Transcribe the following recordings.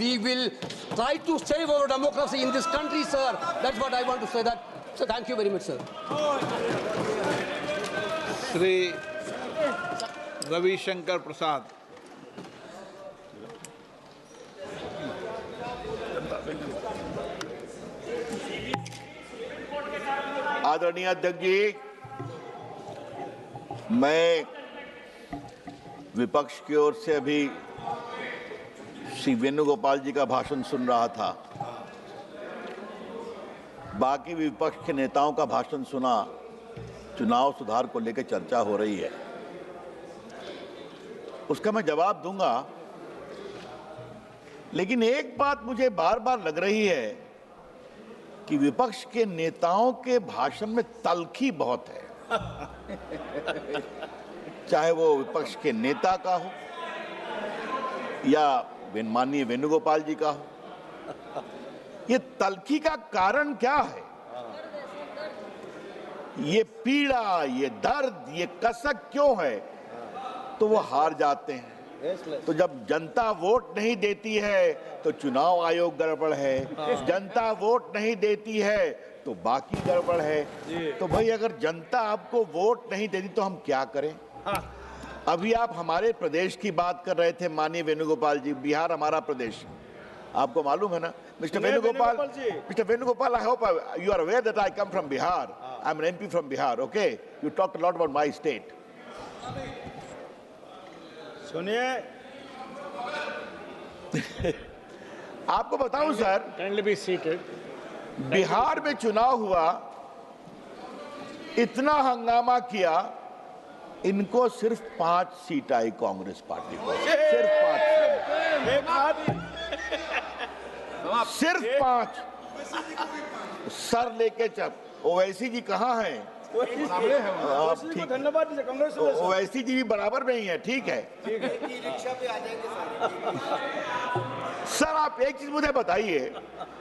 we will try to save our democracy in this country, sir. That's what I want to say. That. So thank you very much, sir. Shri Ravi Shankar Prasad. आदरणीय अध्यक्ष जी, मैं विपक्ष की ओर से अभी श्री वेणुगोपाल जी का भाषण सुन रहा था। बाकी विपक्ष के नेताओं का भाषण सुना। चुनाव सुधार को लेकर चर्चा हो रही है, उसका मैं जवाब दूंगा। लेकिन एक बात मुझे बार बार लग रही है कि विपक्ष के नेताओं के भाषण में तल्खी बहुत है। चाहे वो विपक्ष के नेता का हो या माननीय वेणुगोपाल जी का हो। ये तल्खी का कारण क्या है? ये पीड़ा, ये दर्द, ये कसक क्यों है? तो वो हार जाते हैं। तो जब जनता वोट नहीं देती है तो चुनाव आयोग गड़बड़ है, जनता वोट नहीं देती है तो बाकी गड़बड़ है। तो भाई अगर जनता आपको वोट नहीं देती तो हम क्या करें? अभी आप हमारे प्रदेश की बात कर रहे थे माननीय वेणुगोपाल जी। बिहार हमारा प्रदेश, आपको मालूम है ना mister Venugopal, I hope you are aware that I come from Bihar. I'm an MP from Bihar. Okay, you talked a lot about my state. सुनिए, आपको बताऊं sir, kindly be seated. Bihar में चुनाव हुआ, इतना हंगामा किया, इनको सिर्फ 5 सीट आई कांग्रेस पार्टी को। सिर्फ 5, सिर्फ 5। सर लेके चल। ओवैसी जी कहाँ हैं? ठीक, धन्यवाद कांग्रेस। ओवैसी जी भी बराबर में ही है। ठीक है सर, आप एक चीज मुझे बताइए,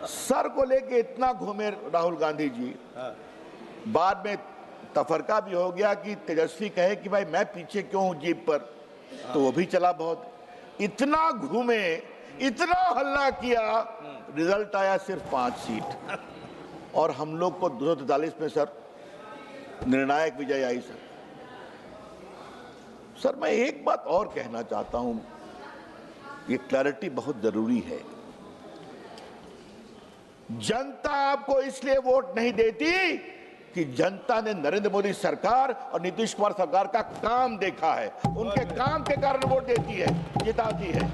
सर को लेके इतना घूमे राहुल गांधी जी, बाद में तफरका भी हो गया कि तेजस्वी कहे कि भाई मैं पीछे क्यों हूं जीप पर, तो वो भी चला बहुत। इतना घूमे, इतना हल्ला किया, रिजल्ट आया सिर्फ 5 सीट। और हम लोग को 243 में सर निर्णायक विजय आई। सर मैं एक बात और कहना चाहता हूं, ये क्लैरिटी बहुत जरूरी है। जनता आपको इसलिए वोट नहीं देती कि जनता ने नरेंद्र मोदी सरकार और नीतीश कुमार सरकार का काम देखा है। उनके काम के कारण वोट देती है, जिताती है।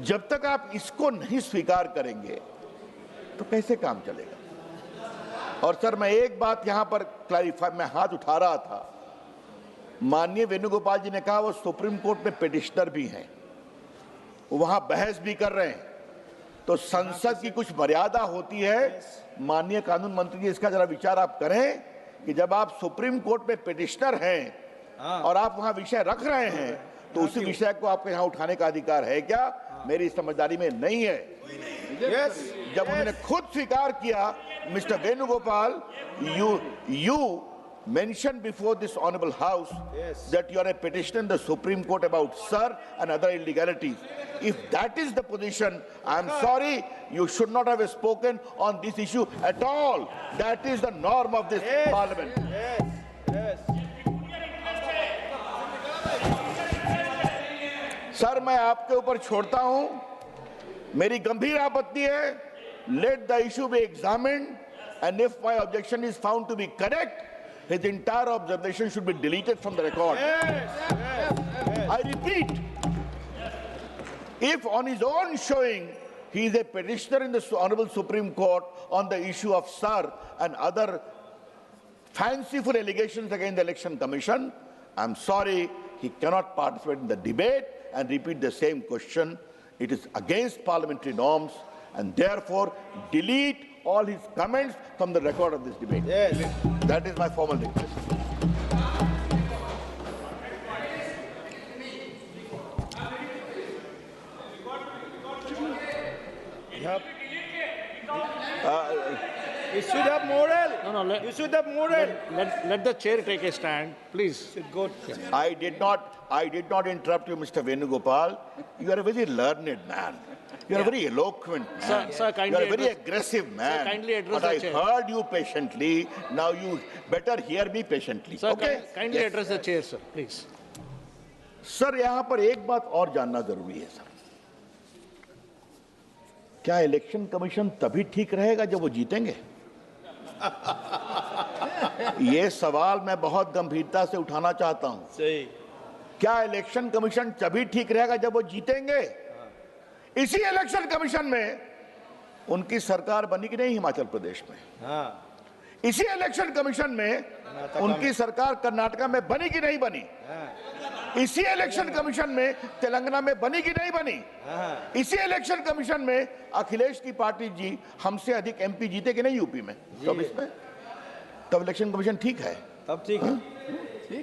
जब तक आप इसको नहीं स्वीकार करेंगे तो कैसे काम चलेगा? और सर मैं एक बात यहां पर क्लैरिफाई, मैं हाथ उठा रहा था, माननीय वेणुगोपाल जी ने कहा वो सुप्रीम कोर्ट में पिटिशनर भी हैं, वहां बहस भी कर रहे हैं, तो संसद की कुछ मर्यादा होती है। माननीय कानून मंत्री जी, इसका जरा विचार आप करें कि जब आप सुप्रीम कोर्ट में पिटिशनर हैं और आप वहां विषय रख रहे हैं तो उसी विषय को आपके यहाँ उठाने का अधिकार है क्या? मेरी समझदारी में नहीं है। जब उन्होंने खुद स्वीकार किया, mister Venugopal, you mentioned before this honorable house that you are a petitioner in the Supreme Court about Sir and other illegalities. If that is the position, I am sorry, you should not have spoken on this issue at all. That is the norm of this parliament. Sir मैं आपके ऊपर छोड़ता हूं, मेरी गंभीर आपत्ति है। Let the issue be examined, and if my objection is found to be correct, his entire observation should be deleted from the record. I repeat, if on his own showing he is a petitioner in the Honorable Supreme Court on the issue of Sir and other fanciful allegations against the Election Commission, I'm sorry, he cannot participate in the debate and repeat the same question. It is against parliamentary norms, and therefore delete all his comments from the record of this debate. That is my formal request. You should have moral. No, no, You should have moral. let the chair take a stand, please. Go. I did not interrupt you, Mr. Venugopal. You are a very learned man. You are a very eloquent man. Sir, you kindly are a very address- aggressive man. kindly address but the I chair. heard you patiently. Now you better hear me patiently. Sir, okay? kindly Yes. address the chair, sir, please. Sir यहाँ पर एक बात और जानना जरूरी है sir, क्या election commission तभी ठीक रहेगा जब वो जीतेंगे? ये सवाल मैं बहुत गंभीरता से उठाना चाहता हूं। सही। क्या इलेक्शन कमीशन तभी ठीक रहेगा जब वो जीतेंगे? इसी इलेक्शन कमीशन में उनकी सरकार बनी कि नहीं हिमाचल प्रदेश में? हाँ। इसी इलेक्शन कमीशन में उनकी सरकार कर्नाटका में बनी कि नहीं बनी? इसी इलेक्शन कमीशन में तेलंगाना में बनी कि नहीं बनी? इसी इलेक्शन कमीशन में अखिलेश की पार्टी जी हमसे अधिक एमपी जीते कि नहीं यूपी में? तब इसमें तब इलेक्शन कमीशन ठीक है। तब ठीक है।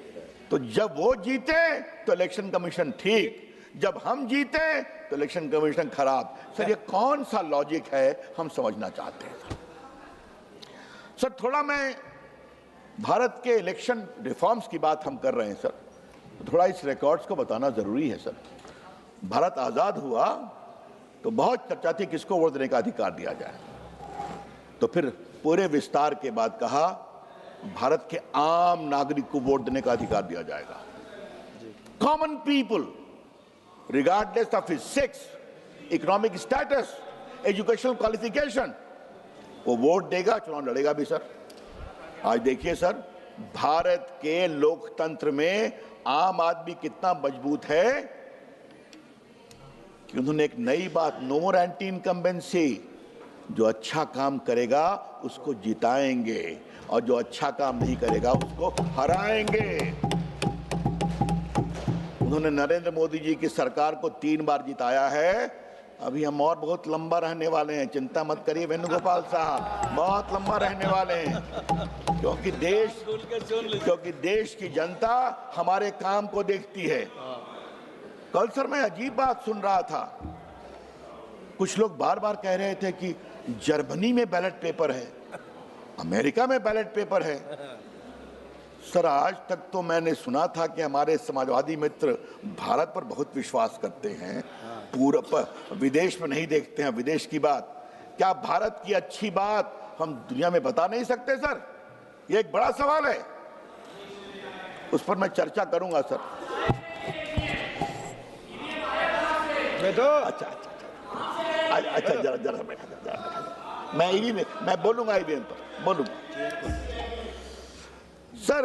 तो जब वो जीते तो इलेक्शन कमीशन ठीक, जब हम जीते तो इलेक्शन कमीशन खराब। सर ये कौन सा लॉजिक है, हम समझना चाहते हैं। सर थोड़ा मैं भारत के इलेक्शन रिफॉर्म्स की बात हम कर रहे हैं सर, थोड़ा इस रिकॉर्ड्स को बताना जरूरी है सर। भारत आजाद हुआ तो बहुत चर्चा थी किसको वोट देने का अधिकार दिया जाए, तो फिर पूरे विस्तार के बाद कहा भारत के आम नागरिक को वोट देने का अधिकार दिया जाएगा। Common people regardless of his sex, economic status, educational qualification, वो वोट देगा, चुनाव लड़ेगा भी सर। आज देखिए सर भारत के लोकतंत्र में आम आदमी कितना मजबूत है कि उन्होंने एक नई बात, नो मोर एंटी इनकम्बेंसी, जो अच्छा काम करेगा उसको जिताएंगे और जो अच्छा काम नहीं करेगा उसको हराएंगे। उन्होंने नरेंद्र मोदी जी की सरकार को 3 बार जिताया है। अभी हम और बहुत लंबा रहने वाले हैं, चिंता मत करिए वेणुगोपाल साहब, बहुत लंबा रहने वाले हैं, क्योंकि देश की जनता हमारे काम को देखती है। कल सर मैं अजीब बात सुन रहा था, कुछ लोग बार बार कह रहे थे कि जर्मनी में बैलेट पेपर है, अमेरिका में बैलेट पेपर है। सर आज तक तो मैंने सुना था कि हमारे समाजवादी मित्र भारत पर बहुत विश्वास करते हैं, पूरा विदेश में नहीं देखते हैं विदेश की बात। क्या भारत की अच्छी बात हम दुनिया में बता नहीं सकते सर? ये एक बड़ा सवाल है, उस पर मैं चर्चा करूंगा सर। अच्छा जरा बैठा, मैं बोलूंगा ईवीएम पर बोलूंगा। सर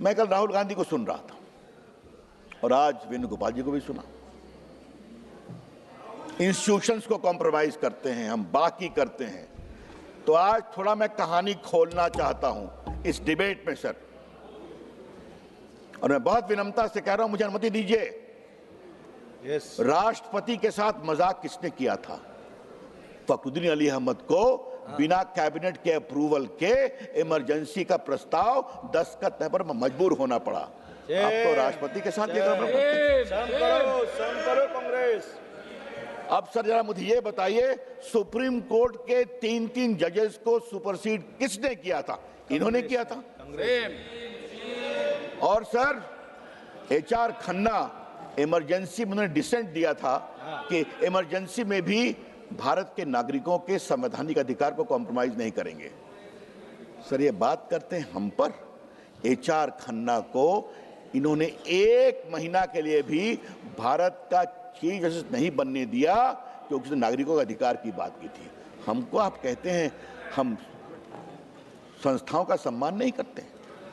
मैं कल राहुल गांधी को सुन रहा था और आज वेणुगोपाल जी को भी सुना। इंस्टीट्यूशंस को कॉम्प्रोमाइज करते हैं हम, बाकी करते हैं। तो आज थोड़ा मैं कहानी खोलना चाहता हूं इस डिबेट में सर, और मैं बहुत विनम्रता से कह रहा हूं, मुझे अनुमति दीजिए। राष्ट्रपति के साथ मजाक किसने किया था? फखरुद्दीन अली अहमद को बिना कैबिनेट के अप्रूवल के इमरजेंसी का प्रस्ताव दस्तखत करने पर मजबूर होना पड़ा। अब तो राष्ट्रपति के साथ ये करो कांग्रेस। अब सर जरा मुझे ये बताइए, सुप्रीम कोर्ट के 3 जजेस को सुपरसीड किसने किया था? इन्होंने किया था। और सर HR खन्ना इमरजेंसी में उन्होंने डिसेंट दिया था कि इमरजेंसी में भी भारत के नागरिकों के संवैधानिक अधिकार को कॉम्प्रोमाइज नहीं करेंगे। सर ये बात करते हैं हम पर। HR खन्ना को इन्होंने 1 महीना के लिए भी भारत का चीफ जस्टिस नहीं बनने दिया क्योंकि उसने नागरिकों के अधिकार की बात की थी। हमको आप कहते हैं हम संस्थाओं का सम्मान नहीं करते।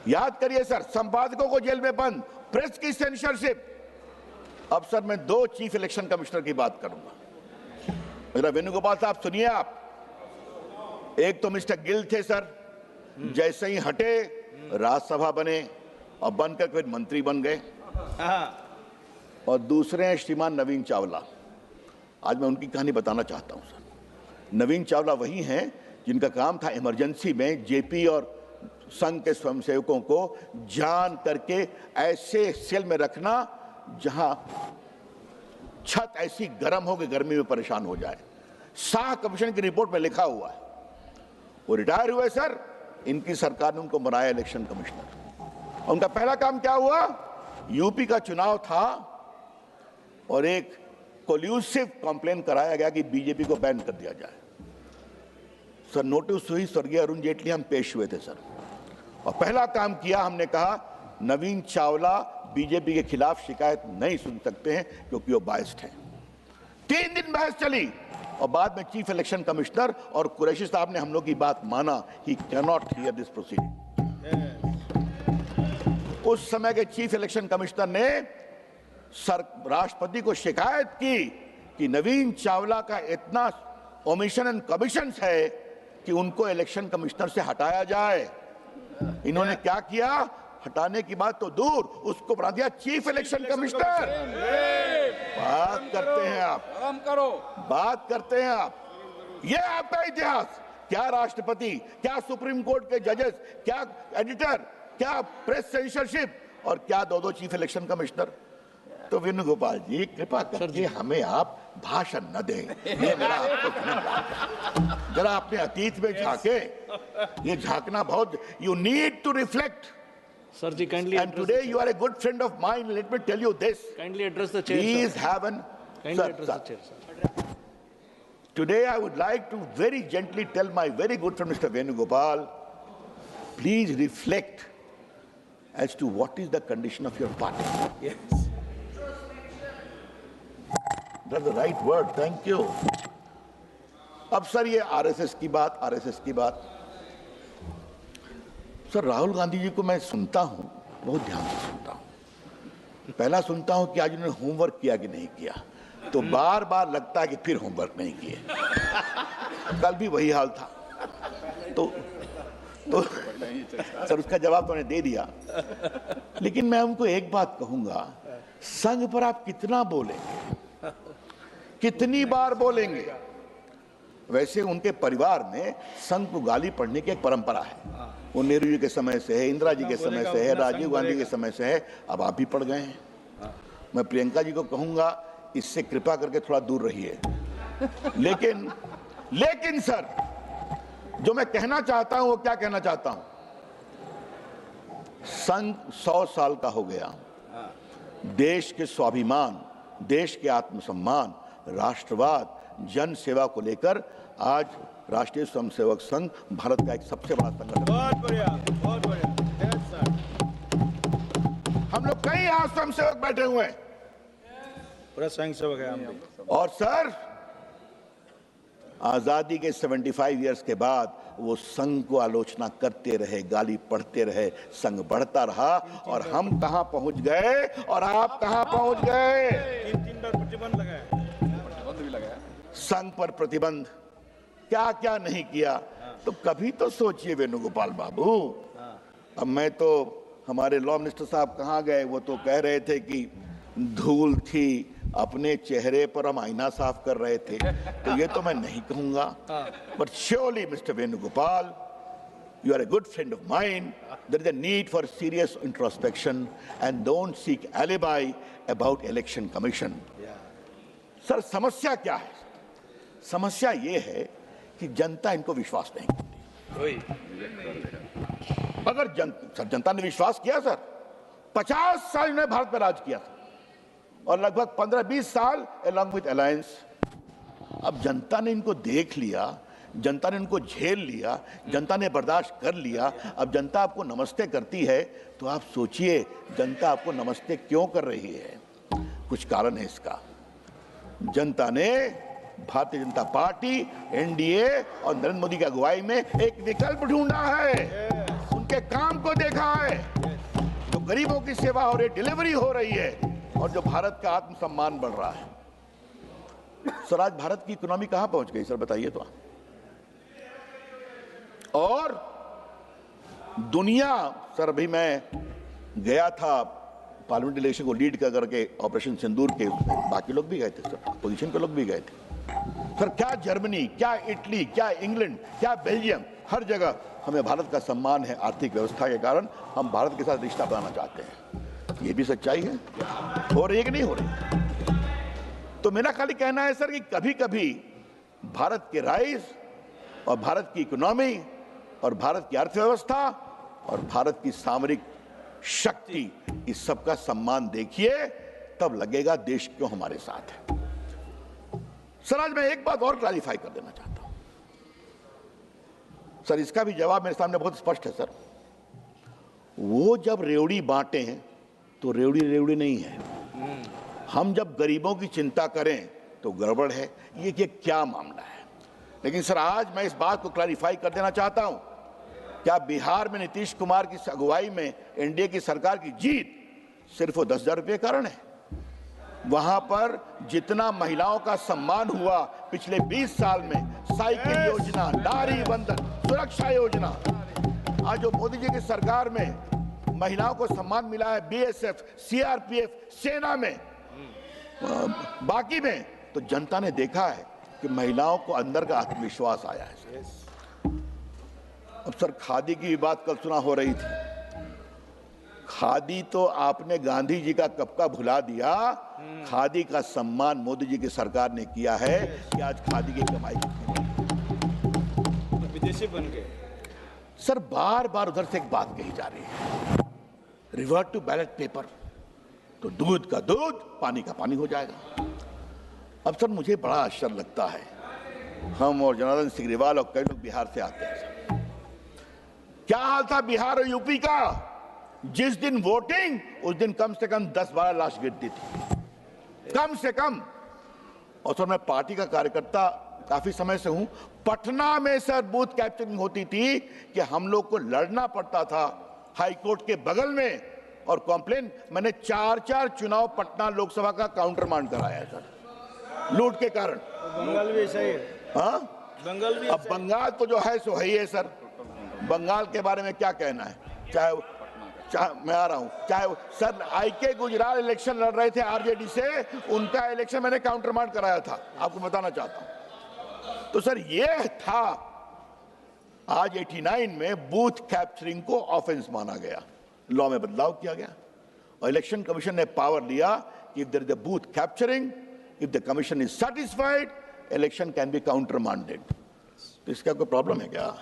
याद करिए सर, संपादकों को जेल में बंद, प्रेस की सेंसरशिप। अब सर मैं 2 चीफ इलेक्शन कमिश्नर की बात करूंगा। मेरा वेणुगोपाल साहब सुनिए आप। एक तो मिस्टर गिल थे सर, जैसे ही हटे राज्यसभा बने और बनकर फिर मंत्री बन गए। और दूसरे हैं श्रीमान नवीन चावला। आज मैं उनकी कहानी बताना चाहता हूं सर। नवीन चावला वही हैं जिनका काम था इमरजेंसी में जेपी और संघ के स्वयंसेवकों को जान करके ऐसे सेल में रखना जहां छत ऐसी गर्म हो कि गर्मी में परेशान हो जाए। शाह कमीशन की रिपोर्ट में लिखा हुआ है। वो रिटायर हुए सर, इनकी सरकार ने उनको बनाया इलेक्शन कमिश्नर। उनका पहला काम क्या हुआ, यूपी का चुनाव था और एक कोल्यूसिव कंप्लेन कराया गया कि बीजेपी को बैन कर दिया जाए। सर नोटिस हुई, स्वर्गीय अरुण जेटली हम पेश हुए थे सर, और पहला काम किया, हमने कहा नवीन चावला बीजेपी के खिलाफ शिकायत नहीं सुन सकते हैं क्योंकि वो बायस्ड हैं। 3 दिन बहस चली और बाद में चीफ इलेक्शन कमिश्नर और कुरैशी साहब ने हम लोग की बात माना, he can not here this proceeding. उस समय के चीफ इलेक्शन कमिश्नर ने राष्ट्रपति को शिकायत की कि नवीन चावला का इतना ओमिशन एंड कमिशंस है कि उनको इलेक्शन कमिश्नर से हटाया जाए। इन्होंने क्या किया, हटाने की बात तो दूर, उसको बना दिया चीफ इलेक्शन कमिश्नर। बात करते हैं आप, काम करो, बात करते हैं आप। ये आपका इतिहास, क्या राष्ट्रपति, क्या सुप्रीम कोर्ट के जजेस, क्या एडिटर, क्या प्रेस सेंसरशिप और क्या दो चीफ इलेक्शन कमिश्नर। तो वेणुगोपाल जी कृपा करके हमें आप भाषण न दें, ये मेरा आपको जरा अपने अतीत में झांके, ये झांकना बहुत, you need to reflect. Sir ji, kindly And today you are a good friend of mine. Let me tell you this. kindly address the chair. Please Sir. have an. Kindly Sir, address sir. the chair, sir. Today I would like to very gently tell my very good friend Mr. Venugopal, please reflect as to what is the condition of your party. yes, That's the right word. Thank you. अब sir ये RSS की बात, sir Rahul Gandhi ji को मैं सुनता हूं, बहुत ध्यान से सुनता हूं। पहला सुनता हूं कि आज उन्होंने होमवर्क किया कि नहीं किया, तो बार बार लगता है कि फिर होमवर्क नहीं किए। कल भी वही हाल था। तो सर उसका जवाब तो उन्हें दे दिया, लेकिन मैं उनको एक बात कहूंगा, संघ पर आप कितना बोलेंगे, कितनी बार बोलेंगे। वैसे उनके परिवार में संघ को गाली पढ़ने की एक परंपरा है, वो नेहरू जी के समय से है, इंदिरा जी के समय से है, राजीव गांधी के समय से है, अब आप भी पढ़ गए हैं। मैं प्रियंका जी को कहूंगा इससे कृपा करके थोड़ा दूर रहिए। लेकिन सर जो मैं कहना चाहता हूं वो क्या कहना चाहता हूं, संघ 100 साल का हो गया, देश के स्वाभिमान, देश के आत्मसम्मान, राष्ट्रवाद, जन सेवा को लेकर आज राष्ट्रीय स्वयंसेवक संघ भारत का एक सबसे बड़ा संगठन। बहुत बढ़िया, बहुत बढ़िया। yes, sir. हम लोग कई यहाँ स्वयंसेवक बैठे हुए हैं, पूरा स्वयं सेवक है हम भी। और सर आजादी के 75 इयर्स के बाद वो संघ को आलोचना करते रहे, गाली पढ़ते रहे, संघ बढ़ता रहा, और हम कहां पहुंच गए और आप कहां पहुंच गए। 3 बार प्रतिबंध लगाया, संघ पर प्रतिबंध, क्या क्या नहीं किया। तो कभी तो सोचिए वेणुगोपाल बाबू। अब मैं तो, हमारे लॉ मिनिस्टर साहब कहाँ गए, वो तो कह रहे थे कि धूल थी, अपने चेहरे पर हम आईना साफ कर रहे थे, तो ये तो मैं नहीं कहूंगा। But surely mister Venugopal, you are a good friend of mine. There is a need for serious introspection and don't seek alibi about election commission. Sir समस्या क्या है, समस्या ये है कि जनता इनको विश्वास नहीं करती। अगर जनता ने विश्वास किया सर, 50 साल इन्होंने भारत में राज किया और लगभग 15-20 साल along with alliance। अब जनता ने इनको देख लिया, जनता ने इनको झेल लिया, जनता ने बर्दाश्त कर लिया। अब जनता आपको नमस्ते करती है, तो आप सोचिए जनता आपको नमस्ते क्यों कर रही है। कुछ कारण है इसका। जनता ने भारतीय जनता पार्टी, एनडीए और नरेंद्र मोदी की अगुवाई में एक विकल्प ढूंढा है, उनके काम को देखा है, जो गरीबों की सेवा हो रही, डिलीवरी हो रही है, और जो भारत का आत्मसम्मान बढ़ रहा है। सर आज भारत की इकोनॉमी कहां पहुंच गई सर, बताइए तो। और दुनिया, सर अभी मैं गया था पार्लियामेंट इलेक्शन को लीड कर करके ऑपरेशन सिंदूर के, बाकी लोग भी गए थे सर, अपोजिशन के लोग भी गए थे सर। क्या जर्मनी, क्या इटली, क्या इंग्लैंड, क्या बेल्जियम, हर जगह हमें भारत का सम्मान है। आर्थिक व्यवस्था के कारण हम भारत के साथ रिश्ता बनाना चाहते हैं, ये भी सच्चाई है। हो रही है कि नहीं हो रही? तो मेरा खाली कहना है सर कि कभी कभी भारत के राइज और भारत की इकोनॉमी और भारत की अर्थव्यवस्था और भारत की सामरिक शक्ति, इस सब का सम्मान देखिए, तब लगेगा देश क्यों हमारे साथ है। सर, आज मैं एक बात और क्लैरिफाई कर देना चाहता हूं। सर, इसका भी जवाब मेरे सामने बहुत स्पष्ट है। सर, वो जब रेवड़ी बांटे हैं तो रेवड़ी रेवड़ी नहीं है। हम जब गरीबों की चिंता करें तो गड़बड़ है। ये क्या मामला है? लेकिन सर, आज मैं इस बात को क्लैरिफाई कर देना चाहता हूं, क्या बिहार में नीतीश कुमार की अगुवाई में एनडीए की सरकार की जीत सिर्फ वो 10,000 रुपये के कारण है? वहां पर जितना महिलाओं का सम्मान हुआ पिछले 20 साल में, साइकिल योजना, नारी बंधन, सुरक्षा योजना, आज जो मोदी जी की सरकार में महिलाओं को सम्मान मिला है, बीएसएफ, सीआरपीएफ, सेना में, बाकी में, तो जनता ने देखा है कि महिलाओं को अंदर का आत्मविश्वास आया है। अब सर, खादी की बात कल सुना हो रही थी। खादी तो आपने गांधी जी का कब का भुला दिया। खादी का सम्मान मोदी जी की सरकार ने किया है कि आज खादी की कमाई विदेशी बन गए। सर, बार बार उधर से एक बात कही जा रही है, रिवर्ट टू बैलेट पेपर, तो दूध का दूध, पानी का पानी हो जाएगा। अब सर, मुझे बड़ा आश्चर्य लगता है, हम और जनार्दन सिग्रीवाल और कई लोग बिहार से आते हैं। सर, क्या हाल था बिहार और यूपी का? जिस दिन वोटिंग, उस दिन कम से कम 10-12 लाश गिरती थी, कम से कम। और सर, मैं पार्टी का कार्यकर्ता काफी समय से हूं। पटना में सर बूथ कैप्चरिंग होती थी कि हम लोग को लड़ना पड़ता था हाई कोर्ट के बगल में, और कॉम्प्लेन, मैंने 4 चुनाव पटना लोकसभा का काउंटर मांड कराया है सर, लूट के कारण। बंगाल भी ऐसा ही है। हाँ, बंगाल भी अब बंगाल तो जो है सो है ही है सर। बंगाल के बारे में क्या कहना है? चाहे मैं आ रहा हूं, चाहे सर आईके गुजराल इलेक्शन लड़ रहे थे आरजेडी से, उनका इलेक्शन मैंने काउंटर मार्ड कराया था, आपको बताना चाहता हूं। तो सर, ये था आज 89 में बूथ कैप्चरिंग को ऑफेंस माना गया, लॉ में बदलाव किया गया और इलेक्शन कमीशन ने पावर लिया कि if there is a booth capturing, if the commission is satisfied, election can be countermanded. तो इसका कोई प्रॉब्लम है क्या?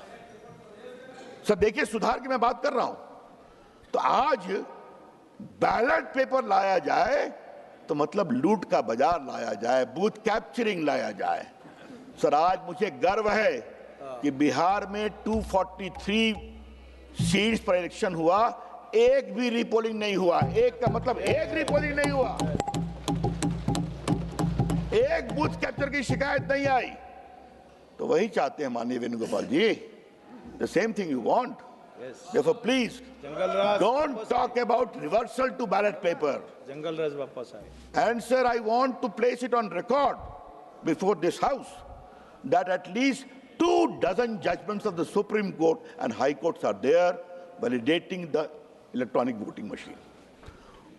सर देखिए, सुधार की मैं बात कर रहा हूं। तो आज बैलेट पेपर लाया जाए तो मतलब लूट का बाजार लाया जाए, बूथ कैप्चरिंग लाया जाए। सर, आज मुझे गर्व है कि बिहार में 243 सीट्स पर इलेक्शन हुआ, एक भी रीपोलिंग नहीं हुआ। एक का मतलब एक रीपोलिंग नहीं हुआ, एक बूथ कैप्चर की शिकायत नहीं आई। तो वही चाहते हैं माननीय Venugopal ji, the same thing you want. Therefore, please don't talk about reversal to ballot paper. जंगल राज वापस आए। And sir, I want to place it on record before this house that at least 24 judgments of the Supreme Court and High Courts are there validating the electronic voting machine.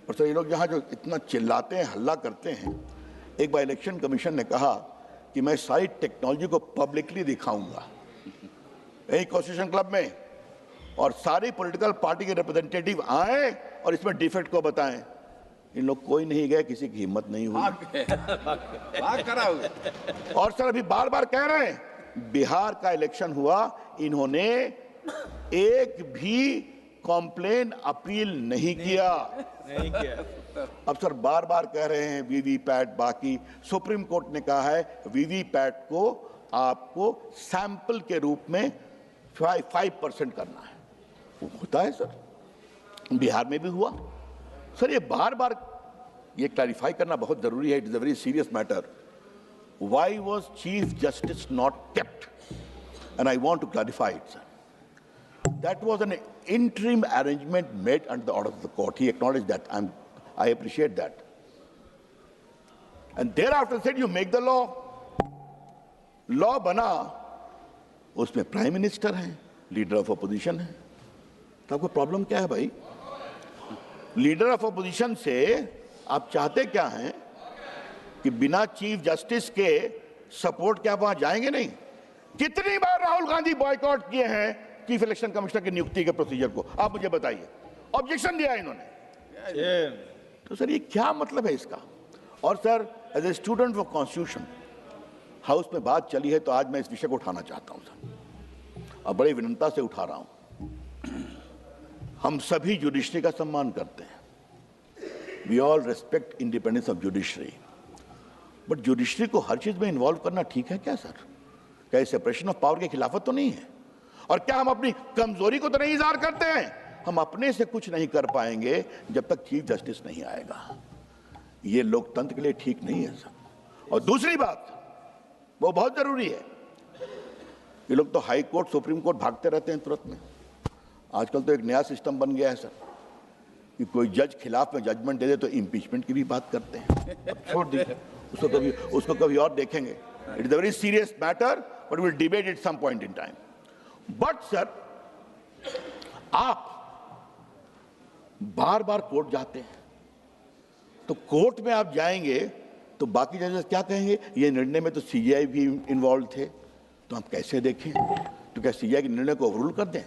और sir, ये लोग यहाँ जो इतना चिल्लाते हैं, हल्ला करते हैं, एक बार इलेक्शन कमीशन ने कहा कि मैं सारी टेक्नोलॉजी को पब्लिकली दिखाऊंगा यही कॉन्स्टिट्यूशन क्लब में, और सारी पॉलिटिकल पार्टी के रिप्रेजेंटेटिव आए और इसमें डिफेक्ट को बताएं। इन लोग कोई नहीं गए, किसी की हिम्मत नहीं हुई। और सर, अभी बार बार कह रहे हैं, बिहार का इलेक्शन हुआ, इन्होंने एक भी कॉम्प्लेन अपील नहीं किया। अब सर बार बार कह रहे हैं वीवीपैट, बाकी सुप्रीम कोर्ट ने कहा है वीवीपैट को आपको सैंपल के रूप में 5% करना है। वो होता है सर, बिहार में भी हुआ। सर, ये बार बार ये क्लैरिफाई करना बहुत जरूरी है। It is a very serious matter. Why was chief justice not kept? And I want to clarify it sir. That was an interim arrangement made under the order of the court. He acknowledged that. I appreciate that. And thereafter said, you make the law. Law बना, उसमें prime minister है, leader of opposition है। तो आपको problem क्या है भाई? Leader of opposition से आप चाहते क्या हैं कि बिना चीफ जस्टिस के सपोर्ट के आप वहां जाएंगे नहीं? कितनी बार राहुल गांधी बॉयकॉट किए हैं चीफ इलेक्शन कमिश्नर की नियुक्ति के प्रोसीजर को? आप मुझे बताइए। ऑब्जेक्शन दिया इन्होंने। तो सर, ये क्या मतलब है इसका? और sir, as a student of constitution, house में बात चली है तो आज मैं इस विषय को उठाना चाहता हूं सर। और बड़ी विनम्रता से उठा रहा हूं। हम सभी जुडिशरी का सम्मान करते हैं। We all respect independence of judiciary, but judiciary को हर चीज में इन्वॉल्व करना ठीक है क्या सर? क्या ये सेपरेशन ऑफ पावर के खिलाफत तो नहीं है? और क्या हम अपनी कमजोरी को तो नहीं इजहार करते हैं? हम अपने से कुछ नहीं कर पाएंगे जब तक चीफ जस्टिस नहीं आएगा। ये लोकतंत्र के लिए ठीक नहीं है सर। और दूसरी बात, वो बहुत जरूरी है, ये लोग तो हाई कोर्ट सुप्रीम कोर्ट भागते रहते हैं तुरंत में। आजकल तो एक नया सिस्टम बन गया है सर कि कोई जज खिलाफ में जजमेंट दे दे तो इम्पीचमेंट की भी बात करते हैं। अब छोड़ दीजिए, उसको कभी और देखेंगे। It is a very serious matter, but will debate it some point in time. But sir, आप बार बार कोर्ट जाते हैं, तो कोर्ट में आप जाएंगे तो बाकी जजेस क्या कहेंगे? ये निर्णय में तो सीजीआई भी इन्वॉल्व थे, तो आप कैसे देखें? तो क्या सीजीआई के निर्णय को ओवररूल कर दें?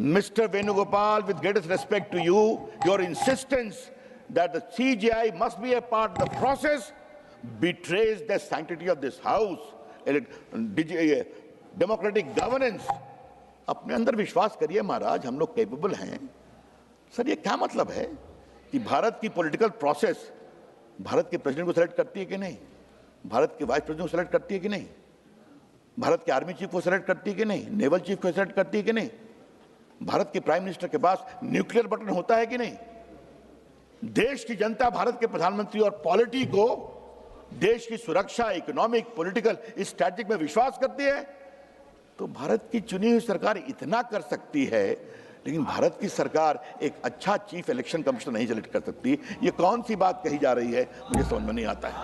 Mister Venugopal, with greatest respect to you, your insistence that the CJI must be a part of the process betrays the sanctity of this house, democratic governance. अपने अंदर विश्वास करिए महाराज, हम लोग कैपेबल हैं। सर, ये क्या मतलब है कि भारत की पॉलिटिकल प्रोसेस भारत के प्रेसिडेंट को सेलेक्ट करती है कि नहीं? भारत के वाइस प्रेसिडेंट को सेलेक्ट करती है कि नहीं? भारत के आर्मी चीफ को सेलेक्ट करती है कि नहीं? नेवल चीफ को सेलेक्ट करती है कि नहीं? भारत के प्राइम मिनिस्टर के पास न्यूक्लियर बटन होता है कि नहीं? देश की जनता भारत के प्रधानमंत्री और पॉलिटी को देश की सुरक्षा, इकोनॉमिक, पॉलिटिकल, इस स्ट्रैटेजिक में विश्वास करती है। तो भारत की चुनी हुई सरकार इतना कर सकती है, लेकिन भारत की सरकार एक अच्छा चीफ इलेक्शन कमिश्नर नहीं सेलेक्ट कर सकती। ये कौन सी बात कही जा रही है, मुझे समझ में नहीं आता है।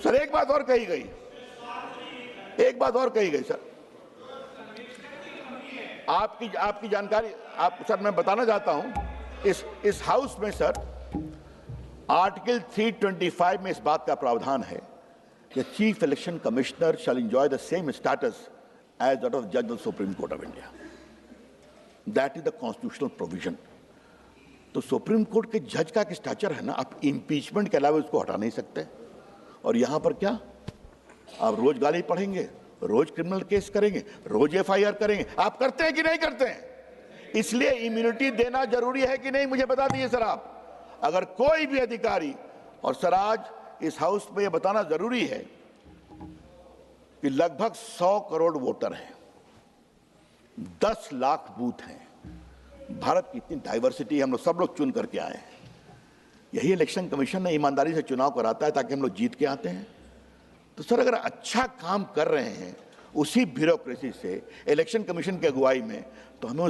सर, एक बात और कही गई सर, आपकी जानकारी सर मैं बताना चाहता हूं। इस हाउस में सर आर्टिकल 325 में इस बात का प्रावधान है कि chief election commissioner shall enjoy the same status as that of जज of Supreme Court of India. That is the constitutional provision. तो सुप्रीम कोर्ट के जज का एक स्टैचर है ना, आप इम्पीचमेंट के अलावा उसको हटा नहीं सकते। और यहां पर क्या, आप रोज गाली पढ़ेंगे, रोज क्रिमिनल केस करेंगे, रोज एफआईआर करेंगे। आप करते हैं कि नहीं करते हैं? इसलिए इम्यूनिटी देना जरूरी है कि नहीं, मुझे बता दीजिए सर आप। अगर कोई भी अधिकारी, और सर आज इस हाउस में यह बताना जरूरी है कि लगभग 100 करोड़ वोटर हैं, 10 लाख बूथ हैं, भारत की इतनी डाइवर्सिटी, हम लोग सब लोग चुन करके आए हैं। यही इलेक्शन कमीशन ने ईमानदारी से चुनाव कराता है ताकि हम लोग जीत के आते हैं। तो सर, अगर अच्छा काम कर रहे हैं उसी ब्यूरोक्रेसी से, इलेक्शन कमीशन की अगुवाई में, तो हमें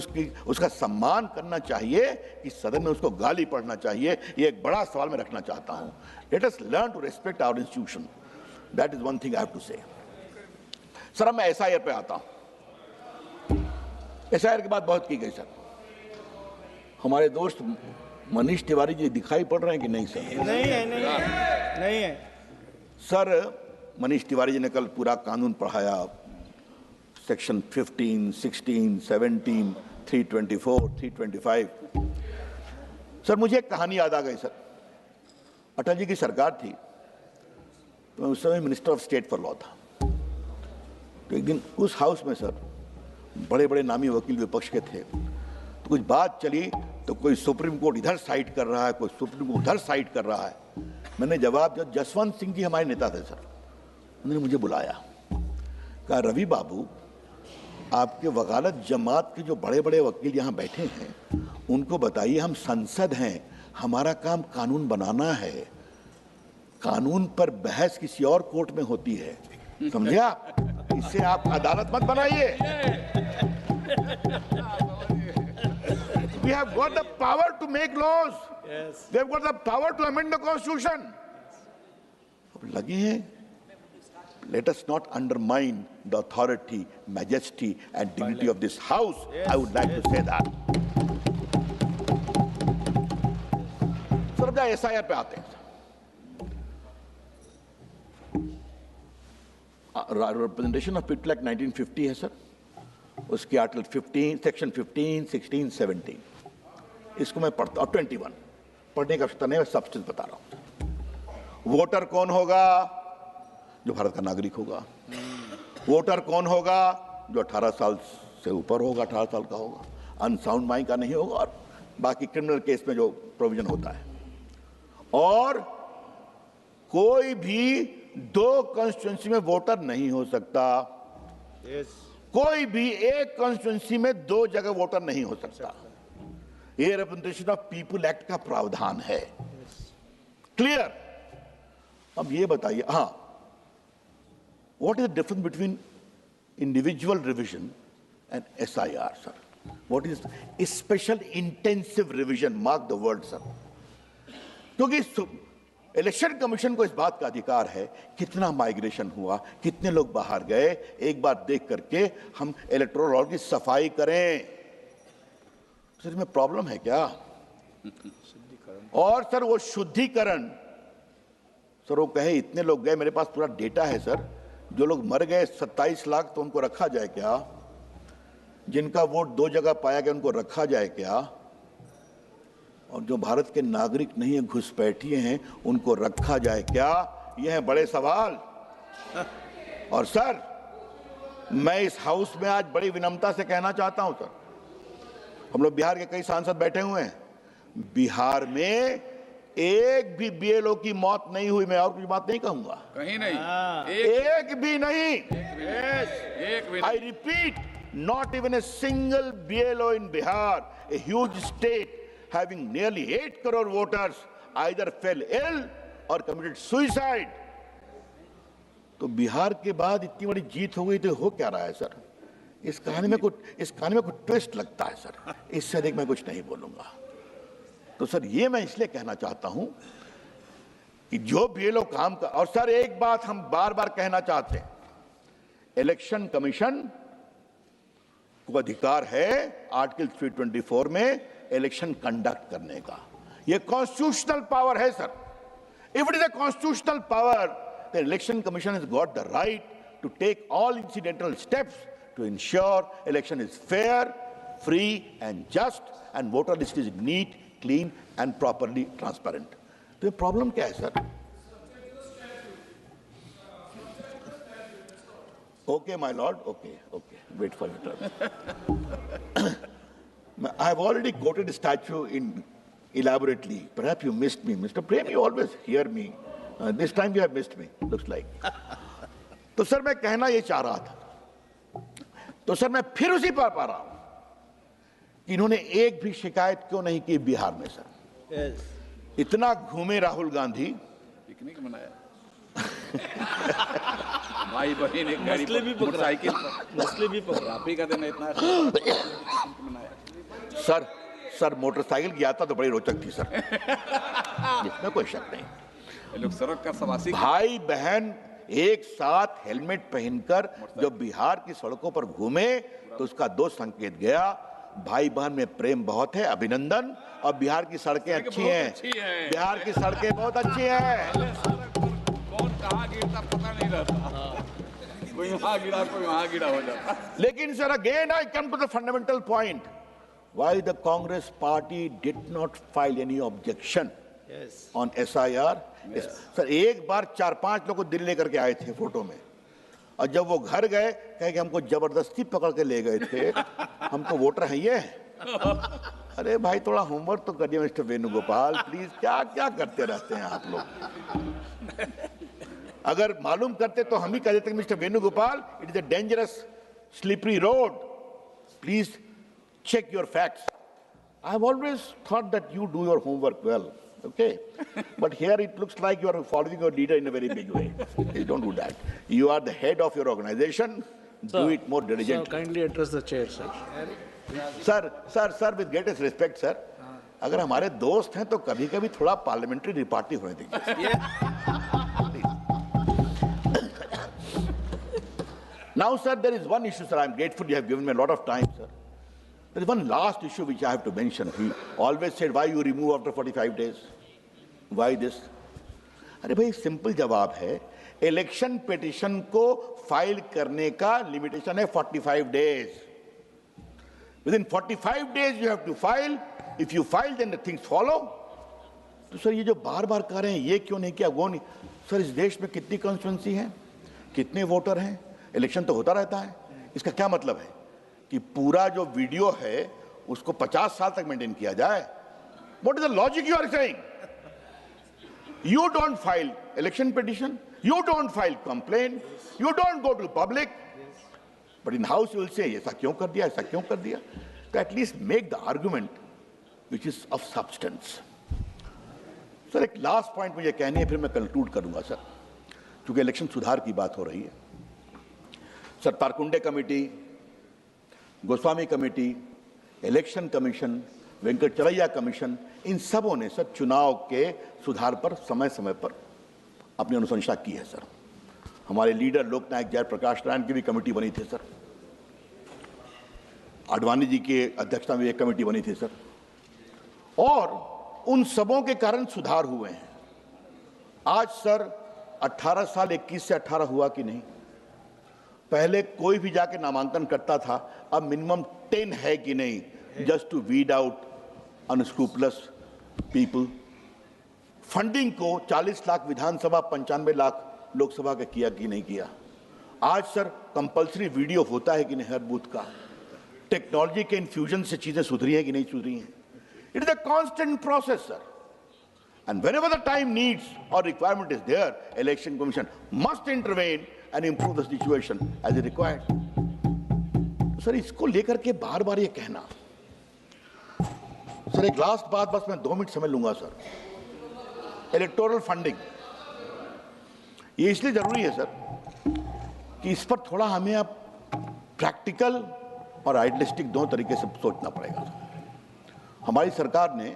उसका सम्मान करना चाहिए कि सदन में उसको गाली पढ़ना चाहिए? ये एक बड़ा सवाल मैं रखना चाहता हूं। Let us learn to respect our institution, that is one thing I have to say. Sir, अब मैं एसआईआर पे आता हूं। एसआईआर की बात बहुत की गई सर। हमारे दोस्त मनीष तिवारी जी दिखाई पड़ रहे हैं कि नहीं सर? नहीं है सर, मनीष तिवारी जी ने कल पूरा कानून पढ़ाया, सेक्शन 15, 16, 17, 324, 325। सर, मुझे एक कहानी याद आ गई सर। अटल जी की सरकार थी, तो उस समय minister of state for law था। तो एक दिन उस हाउस में सर बड़े बड़े नामी वकील विपक्ष के थे, तो कुछ बात चली, तो कोई सुप्रीम कोर्ट इधर साइड कर रहा है, कोई सुप्रीम कोर्ट उधर साइड कर रहा है। मैंने जवाब, जसवंत सिंह जी हमारे नेता थे सर, उन्होंने मुझे बुलाया, कहा रवि बाबू, आपके वकालत जमात के जो बड़े बड़े वकील यहाँ बैठे हैं उनको बताइए, हम संसद हैं, हमारा काम कानून बनाना है, कानून पर बहस किसी और कोर्ट में होती है, समझे आप? इससे आप अदालत मत बनाइए। We have got the power to make laws. Yes. We have got the power to amend the constitution. अब लगे हैं, let us not undermine the authority, majesty and dignity of this house. Yes. I would like to say that. Sir, अब SIR पे आते हैं। Representation of people act 1950 है sir, उसकी article 15, section 15, 16, 17, इसको मैं पढ़ता हूँ। 21 पढ़ने का आवश्यकता नहीं, मैं सब्सटेंस बता रहा हूँ। वोटर कौन होगा? जो भारत का नागरिक होगा। वोटर कौन होगा? जो 18 साल से ऊपर होगा, 18 साल का होगा, अनसाउंड माइंड का नहीं होगा, और बाकी क्रिमिनल केस में जो प्रोविजन होता है। और कोई भी 2 कॉन्स्टिट्यूंसी में वोटर नहीं हो सकता। कोई भी एक कॉन्स्टिट्यूंसी में 2 जगह वोटर नहीं हो सकता। ये रिप्रेजेंटेशन ऑफ पीपल एक्ट का प्रावधान है। क्लियर? अब ये बताइए, हाँ, what is the difference between individual revision and SIR, sir? What is special intensive revision? Mark the word, sir. क्योंकि इलेक्शन कमीशन को इस बात का अधिकार है कितना माइग्रेशन हुआ, कितने लोग बाहर गए, एक बार देख करके हम इलेक्टोरल रोल की सफाई करें। सर इसमें प्रॉब्लम है क्या? और सर वो शुद्धिकरण, सर वो कहे इतने लोग गए, मेरे पास पूरा डेटा है सर, जो लोग मर गए 27 लाख, तो उनको रखा जाए क्या? जिनका वोट 2 जगह पाया गया उनको रखा जाए क्या? और जो भारत के नागरिक नहीं है, घुसपैठिए हैं, उनको रखा जाए क्या? ये हैं बड़े सवाल। और सर मैं इस हाउस में आज बड़ी विनम्रता से कहना चाहता हूं, सर, हम लोग बिहार के कई सांसद बैठे हुए हैं, बिहार में एक भी BLO की मौत नहीं हुई। मैं और कुछ बात नहीं कहूंगा, कहीं नहीं, एक भी नहीं। I repeat, not even a single BLO in Bihar, a huge state having nearly 8 crore voters, either fell ill or committed suicide. तो बिहार के बाद इतनी बड़ी जीत हो गई, तो हो क्या रहा है सर? इस कहानी में कुछ ट्विस्ट लगता है सर। इससे अधिक मैं कुछ नहीं बोलूंगा। तो सर ये मैं इसलिए कहना चाहता हूं कि जो BLO काम का, और सर एक बात हम बार बार कहना चाहते हैं, इलेक्शन कमीशन को अधिकार है आर्टिकल 324 में इलेक्शन कंडक्ट करने का। यह कॉन्स्टिट्यूशनल पावर है sir. If it is a constitutional power, the election commission has got the right to take all incidental steps to ensure election is fair, free and just, and voter list is neat, clean and properly transparent. तो ये problem क्या है sir? Okay, my lord. Okay. Wait for your turn. I have already quoted the statute elaborately. Perhaps you missed me, Mr. Prem. You always hear me. This time you have missed me. Looks like. तो sir मैं कहना ये चाह रहा था। तो sir मैं फिर उसी पर पा रहा हूं कि इन्होंने एक भी शिकायत क्यों नहीं की बिहार में सर? इतना घूमे राहुल गांधी, पिकनिक मनाया, भाई बहन एक गाड़ी पर, मोटरसाइकिल पर, नस्लें भी पकड़ा, आप ही का दिन इतना मनाया। सर मोटरसाइकिल की यात्रा तो बड़ी रोचक थी सर, इसमें कोई शक नहीं। लोग सड़क का सवासी, भाई बहन एक साथ हेलमेट पहनकर जब बिहार की सड़कों पर घूमे तो उसका 2 संकेत गया, भाई बहन में प्रेम बहुत है, अभिनंदन, और बिहार की सड़कें अच्छी हैं। बिहार की सड़कें बहुत अच्छी हैं। कौन कहाँ गिरता पता नहीं रहता, कोई वहां गिरा कोई वहां गिरा हो जाता। लेकिन sir again I come to the fundamental point, why the Congress party did not file any objection on SIR। Sir एक बार 4-5 लोग को दिल्ली लेकर के आए थे फोटो में, और जब वो घर गए कहे कि हमको जबरदस्ती पकड़ के ले गए थे, हम तो वोटर हैं ये। अरे भाई थोड़ा होमवर्क तो करिए मिस्टर वेणुगोपाल प्लीज, क्या क्या करते रहते हैं आप लोग। अगर मालूम करते तो हम ही कह देते mister Venugopal it is a dangerous slippery road, please check your facts. I have always thought that you do your homework well, okay? But here it looks like you are following your leader in a very big way. Please don't do that. You are the head of your organization. Do it more diligently. Sir, kindly address the chair, sir. Sir, with greatest respect, sir. अगर हमारे दोस्त हैं तो कभी-कभी थोड़ा parliamentary repartee होने दीजिए। Now, sir, there is one issue, sir. I am grateful you have given me a lot of time, sir. There is one last issue which I have to mention. He always said, why you remove after 45 days? Why this? अरे भाई simple जवाब है, election petition को file करने का limitation है 45 days. Within 45 days you have to file. If you file, then the things follow. तो sir ये जो बार बार कह रहे हैं ये क्यों नहीं किया वो नहीं, सर इस देश में कितनी कॉन्स्टिट्यूंसी है, कितने वोटर हैं, इलेक्शन तो होता रहता है, इसका क्या मतलब है कि पूरा जो वीडियो है उसको 50 साल तक मेंटेन किया जाए? What is the logic you are saying? You don't file election petition, you don't file complain, you don't go to public, but in house you will say ऐसा क्यों कर दिया, ऐसा क्यों कर दिया? तो at least make the argument which is of substance. Sir एक लास्ट पॉइंट मुझे कहनी है, फिर मैं कंक्लूड करूंगा सर, क्योंकि इलेक्शन सुधार की बात हो रही है। Sir Tarkunde committee, Goswami committee, election commission, Venkatachaliah commission, इन सबों ने सर चुनाव के सुधार पर समय समय पर अपनी अनुशंसा की है सर। हमारे लीडर लोकनायक जयप्रकाश नारायण की भी कमेटी बनी थी सर, आडवाणी जी की अध्यक्षता में एक कमेटी बनी थी सर, और उन सबों के कारण सुधार हुए हैं। आज सर 18 साल 21 से 18 हुआ कि नहीं? पहले कोई भी जाके नामांकन करता था, अब मिनिमम 10 है कि नहीं, just to weed out unscrupulous people. Funding को 40 लाख विधानसभा, 95 लाख लोकसभा का किया कि नहीं किया? आज सर कंपल्सरी वीडियो होता है कि नहीं हर बूथ का? टेक्नोलॉजी के इन्फ्यूजन से चीजें सुधरी हैं कि नहीं सुधरी हैं? It is a constant process sir, and whenever the time needs or requirement is there, election commission must intervene and improve the situation as it required. Sir इसको लेकर के बार बार ये कहना, सर एक लास्ट बात, बस मैं 2 मिनट समझ लूंगा सर। इलेक्टोरल फंडिंग ये इसलिए जरूरी है सर कि इस पर थोड़ा हमें अब प्रैक्टिकल और आइडियलिस्टिक दोनों तरीके से सोचना पड़ेगा। हमारी सरकार ने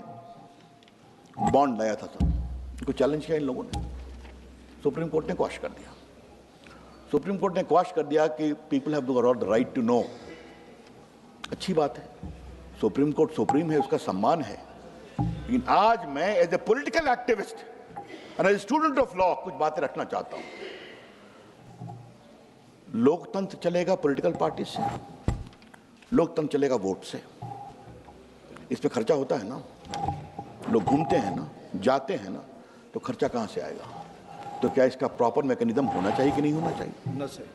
बॉन्ड लाया था सर, इनको चैलेंज किया इन लोगों ने, सुप्रीम कोर्ट ने क्वाश कर दिया। सुप्रीम कोर्ट ने क्वाश कर दिया कि people have the right to know. अच्छी बात है, सुप्रीम कोर्ट सुप्रीम है, उसका सम्मान है, लेकिन आज मैं as a political activist and as student of law कुछ बातें रखना चाहता हूं। लोकतंत्र चलेगा पॉलिटिकल पार्टी से, लोकतंत्र चलेगा वोट से। इस पे खर्चा होता है ना, लोग घूमते हैं ना, जाते हैं ना, तो खर्चा कहां से आएगा? तो क्या इसका प्रॉपर मैकेनिज्म होना चाहिए कि नहीं होना चाहिए? No, sir.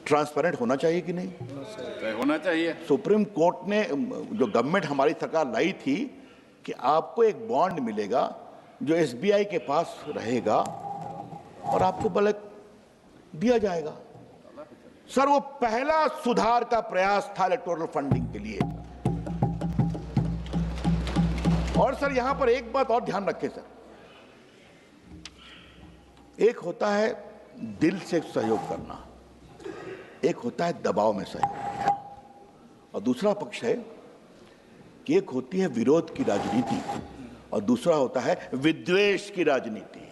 ट्रांसपेरेंट होना चाहिए कि नहीं? होना चाहिए। सुप्रीम कोर्ट ने, जो गवर्नमेंट हमारी सरकार लाई थी, कि आपको एक बॉन्ड मिलेगा जो एसबीआई के पास रहेगा और आपको बल्कि दिया जाएगा। सर वो पहला सुधार का प्रयास था इलेक्टोरल फंडिंग के लिए। और सर यहां पर एक बात और ध्यान रखें सर, एक होता है दिल से सहयोग करना, एक होता है दबाव में सहयोग करना, और दूसरा पक्ष है कि एक होती है विरोध की राजनीति और दूसरा होता है विद्वेष की राजनीति।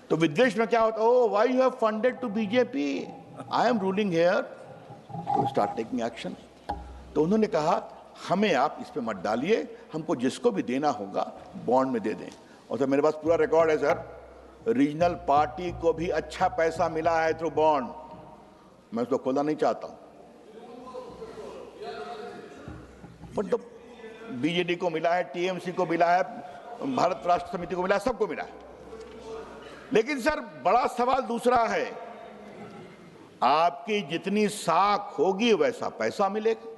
तो विद्वेष में क्या होता है? Oh why you have funded to BJP, I am ruling here, to start taking action. तो उन्होंने कहा हमें आप इस पे मत डालिए, हमको जिसको भी देना होगा बॉन्ड में दे दें। और सर मेरे पास पूरा रिकॉर्ड है सर, रीजनल पार्टी को भी अच्छा पैसा मिला है थ्रू बॉन्ड। मैं उसको खोलना नहीं चाहता हूं, बट तो बीजेडी को मिला है, टीएमसी को मिला है, भारत राष्ट्र समिति को मिला है, सबको मिला है। लेकिन सर बड़ा सवाल दूसरा है, आपकी जितनी साख होगी वैसा पैसा मिलेगा।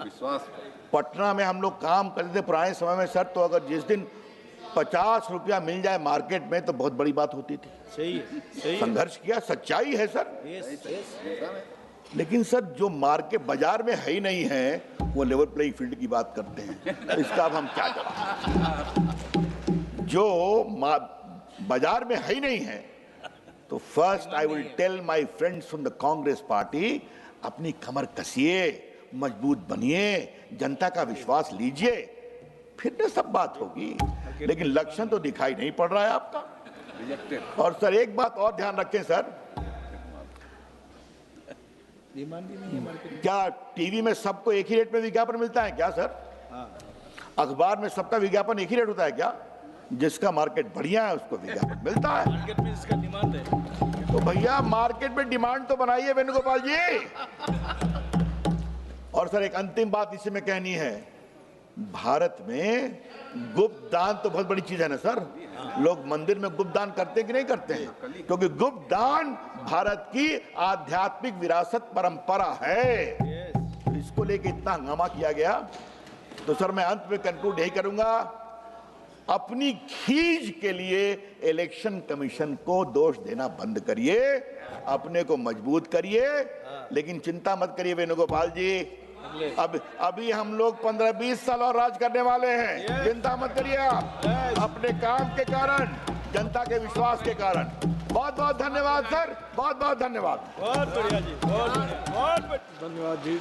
विश्वास। पटना में हम लोग काम करते थे पुराने समय में सर, तो अगर जिस दिन 50 रुपया मिल जाए मार्केट में तो बहुत बड़ी बात होती थी। सही है, सही है। संघर्ष किया, सच्चाई है सर। Yes. लेकिन सर जो मार्केट बाजार में है ही नहीं है, वो लेवल प्लेइंग फील्ड की बात करते हैं, तो इसका अब हम क्या करें? जो बाजार में है ही नहीं है, तो first I will tell my friends from the Congress party, अपनी कमर कसिए, मजबूत बनिए, जनता का विश्वास लीजिए, फिर ना सब बात होगी। लेकिन लक्षण तो दिखाई नहीं पड़ रहा है आपका। और सर एक बात और ध्यान रखें सर, डिमांड भी नहीं है मार्केट। क्या टीवी में सबको एक ही रेट में विज्ञापन मिलता है क्या सर? अखबार में सबका विज्ञापन एक ही रेट होता है क्या? जिसका मार्केट बढ़िया है उसको विज्ञापन मिलता है। मार्केट में इसका डिमांड है। तो भैया मार्केट में डिमांड तो बनाइए वेणुगोपाल जी। और सर एक अंतिम बात इसी में कहनी है, भारत में गुप्त दान तो बहुत बड़ी चीज है ना सर। लोग मंदिर में गुप्त दान करते हैं कि नहीं करते हैं? क्योंकि गुप्त दान भारत की आध्यात्मिक विरासत परंपरा है। तो इसको लेके इतना हंगामा किया गया। तो सर मैं अंत में कंक्लूड यही करूंगा, अपनी खींच के लिए इलेक्शन कमीशन को दोष देना बंद करिए, अपने को मजबूत करिए। लेकिन चिंता मत करिए वेणुगोपाल जी, अब अभी हम लोग 15-20 साल और राज करने वाले हैं। चिंता मत करिए आप, अपने काम के कारण, जनता के विश्वास के कारण। बहुत बहुत धन्यवाद सर, बहुत बहुत धन्यवाद। बहुत बढ़िया जी, बहुत बढ़िया, बहुत बढ़िया। धन्यवाद जी।